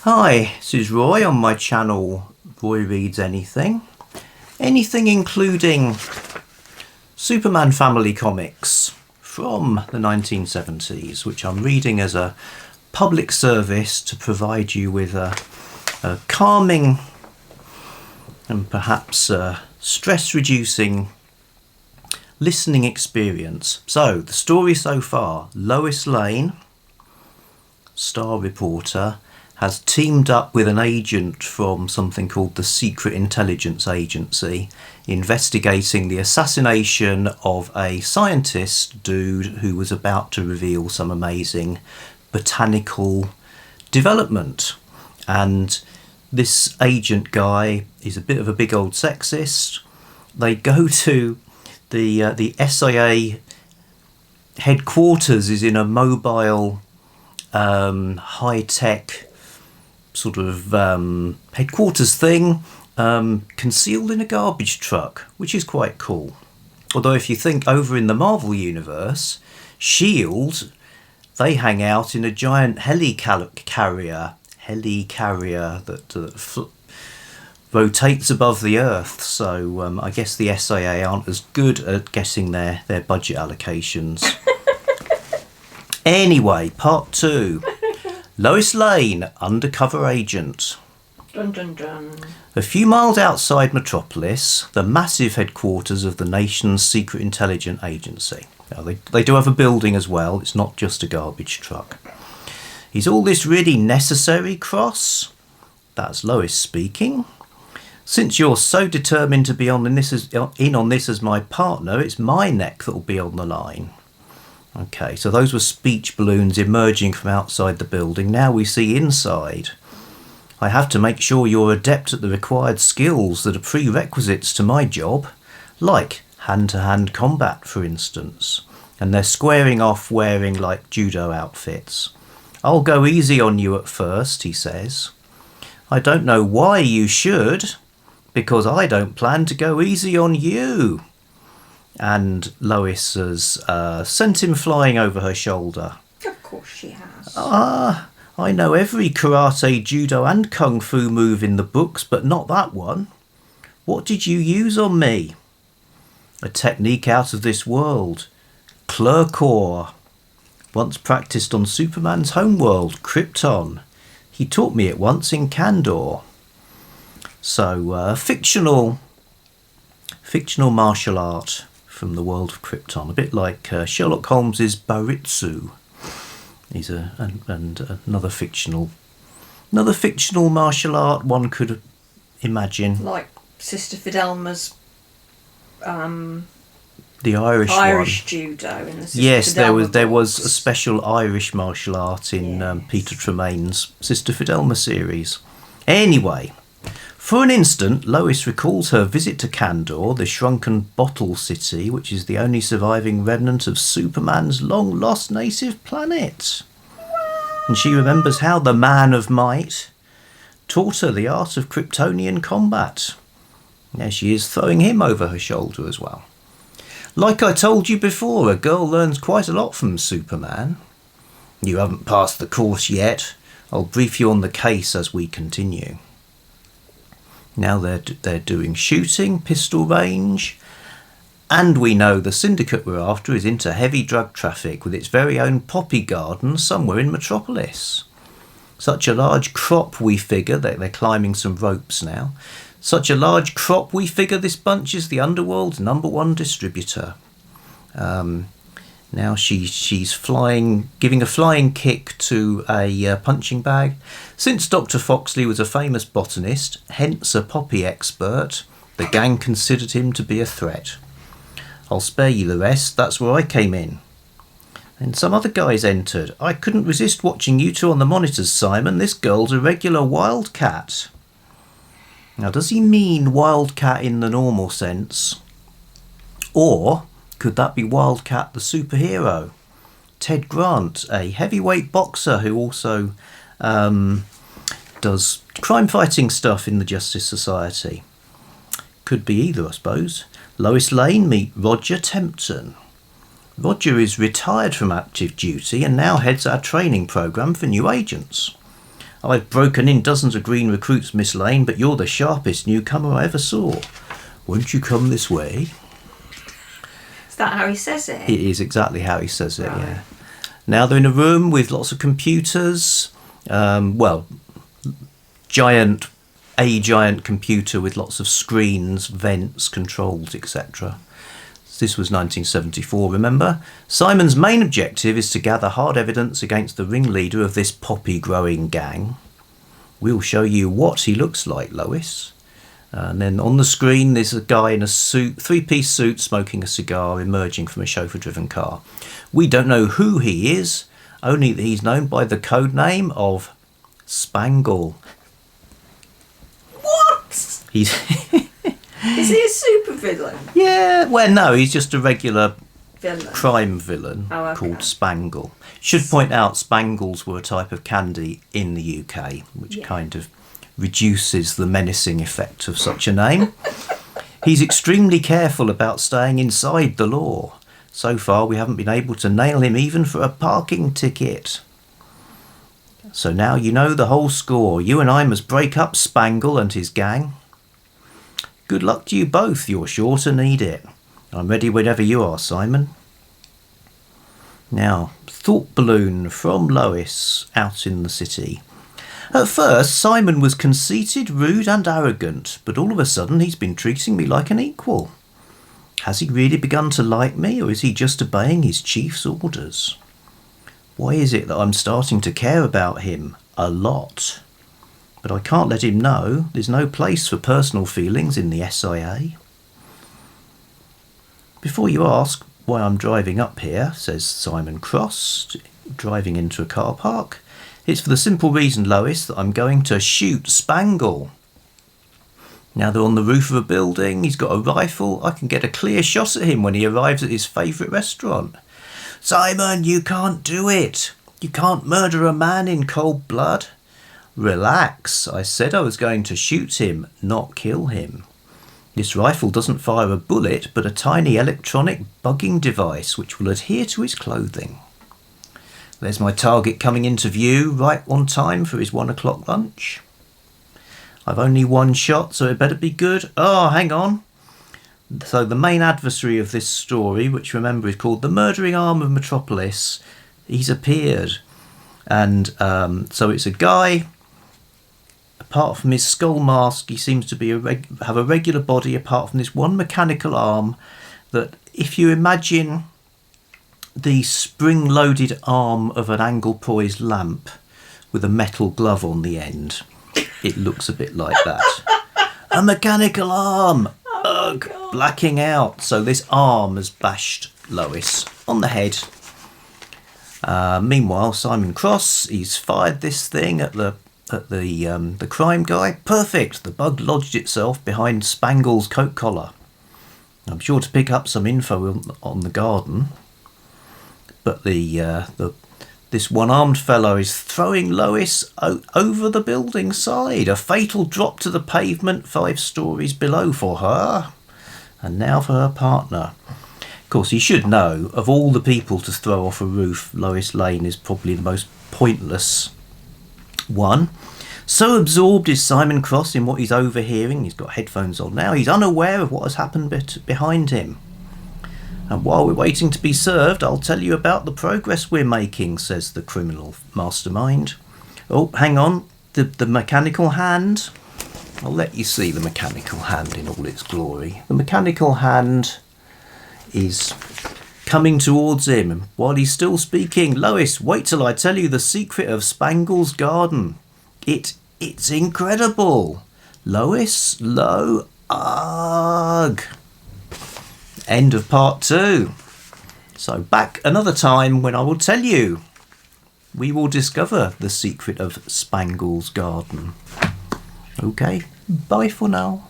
Hi, this is Roy on my channel Roy Reads Anything. Anything including Superman family comics from the 1970s, which I'm reading as a public service to provide you with a calming and perhaps stress-reducing listening experience. So, the story so far: Lois Lane, star reporter, has teamed up with an agent from something called the Secret Intelligence Agency, investigating the assassination of a scientist dude who was about to reveal some amazing botanical development. And this agent guy is a bit of a big old sexist. They go to the SIA headquarters is in a mobile high-tech sort of headquarters thing, concealed in a garbage truck, which is quite cool. Although if you think over in the Marvel universe, S.H.I.E.L.D., they hang out in a giant heli-carrier that rotates above the Earth. So I guess the SIA aren't as good at getting their budget allocations. Anyway, part 2. Lois Lane, undercover agent. Dun dun dun. A few miles outside Metropolis, the massive headquarters of the nation's secret intelligence agency. Now, they do have a building as well, it's not just a garbage truck. Is all this really necessary, Cross? That's Lois speaking. Since you're so determined to be in on this as my partner, it's my neck that'll be on the line. Okay, so those were speech balloons emerging from outside the building. Now we see inside. I have to make sure you're adept at the required skills that are prerequisites to my job, like hand-to-hand combat, for instance. And they're squaring off wearing like judo outfits. I'll go easy on you at first, he says. I don't know why you should, because I don't plan to go easy on you. And Lois has sent him flying over her shoulder. Of course she has. I know every karate, judo and kung fu move in the books, but not that one. What did you use on me? A technique out of this world. Clercore. Once practiced on Superman's homeworld, Krypton. He taught me it once in Kandor. So, fictional martial art from the world of Krypton, a bit like Sherlock Holmes's Baritsu. He's another fictional martial art one could imagine. Like Sister Fidelma's the Irish one. Judo in the Sister Yes, Fidelma there was books. a special Irish martial art in Peter Tremaine's Sister Fidelma series. Anyway, for an instant, Lois recalls her visit to Kandor, the shrunken bottle city, which is the only surviving remnant of Superman's long-lost native planet. And she remembers how the Man of Might taught her the art of Kryptonian combat. Now she is throwing him over her shoulder as well. Like I told you before, a girl learns quite a lot from Superman. You haven't passed the course yet. I'll brief you on the case as we continue. Now they're doing shooting, pistol range, and we know the syndicate we're after is into heavy drug traffic with its very own poppy garden somewhere in Metropolis. Such a large crop, we figure, that they're climbing some ropes now. Such a large crop, we figure this bunch is the underworld's #1 distributor. Now she's flying, giving a flying kick to a punching bag. Since Dr. Foxley was a famous botanist, hence a poppy expert, the gang considered him to be a threat. I'll spare you the rest, that's where I came in. And some other guys entered. I couldn't resist watching you two on the monitors, Simon. This girl's a regular wildcat. Now, does he mean wildcat in the normal sense? Or could that be Wildcat the superhero? Ted Grant, a heavyweight boxer who also does crime-fighting stuff in the Justice Society. Could be either, I suppose. Lois Lane, meet Roger Tempton. Roger is retired from active duty and now heads our training programme for new agents. I've broken in dozens of green recruits, Miss Lane, but you're the sharpest newcomer I ever saw. Won't you come this way? Is that how he says it? It is exactly how he says it, Right. yeah. Now they're in a room with lots of computers. Giant computer with lots of screens, vents, controls, etc. This was 1974, remember? Simon's main objective is to gather hard evidence against the ringleader of this poppy-growing gang. We'll show you what he looks like, Lois. And then on the screen there's a guy in a suit, three-piece suit, smoking a cigar, emerging from a chauffeur-driven car. We don't know who he is, only that he's known by the code name of Spangle. What? He's Is he a supervillain? yeah, well, no, he's just a regular Villain. crime villain called Spangle. Should point out Spangles were a type of candy in the UK, which kind of reduces the menacing effect of such a name. He's extremely careful about staying inside the law. So far we haven't been able to nail him even for a parking ticket. So now you know the whole score. You and I must break up Spangle and his gang. Good luck to you both, you're sure to need it. I'm ready whenever you are, Simon. Now, thought balloon from Lois out in the city. At first, Simon was conceited, rude and arrogant, but all of a sudden he's been treating me like an equal. Has he really begun to like me, or is he just obeying his chief's orders? Why is it that I'm starting to care about him a lot? But I can't let him know. There's no place for personal feelings in the SIA. Before you ask why I'm driving up here, says Simon Cross, driving into a car park, it's for the simple reason, Lois, that I'm going to shoot Spangle. Now they're on the roof of a building, he's got a rifle, I can get a clear shot at him when he arrives at his favourite restaurant. Simon, you can't do it. You can't murder a man in cold blood. Relax, I said I was going to shoot him, not kill him. This rifle doesn't fire a bullet, but a tiny electronic bugging device which will adhere to his clothing. There's my target coming into view, right on time for his 1 o'clock lunch. I've only one shot, so it better be good. Oh, hang on. So the main adversary of this story, which remember is called the Murdering Arm of Metropolis, he's appeared. And so it's a guy. Apart from his skull mask, he seems to be have a regular body apart from this one mechanical arm that, if you imagine the spring-loaded arm of an angle-poised lamp with a metal glove on the end, it looks a bit like that. A mechanical arm! Ugh, blacking out. So this arm has bashed Lois on the head. Meanwhile, Simon Cross, he's fired this thing at the crime guy. Perfect. The bug lodged itself behind Spangle's coat collar. I'm sure to pick up some info on the garden. But this one-armed fellow is throwing Lois over the building side. A fatal drop to the pavement 5 stories below for her. And now for her partner. Of course, he should know, of all the people to throw off a roof, Lois Lane is probably the most pointless one. So absorbed is Simon Cross in what he's overhearing, he's got headphones on now, he's unaware of what has happened behind him. And while we're waiting to be served, I'll tell you about the progress we're making, says the criminal mastermind. Oh, hang on, the mechanical hand. I'll let you see the mechanical hand in all its glory. The mechanical hand is coming towards him, and while he's still speaking, Lois, wait till I tell you the secret of Spangle's garden. It's incredible. Lois, ugh. End of part 2. So back another time when I will tell you. We will discover the secret of Spangle's garden. Okay, bye for now.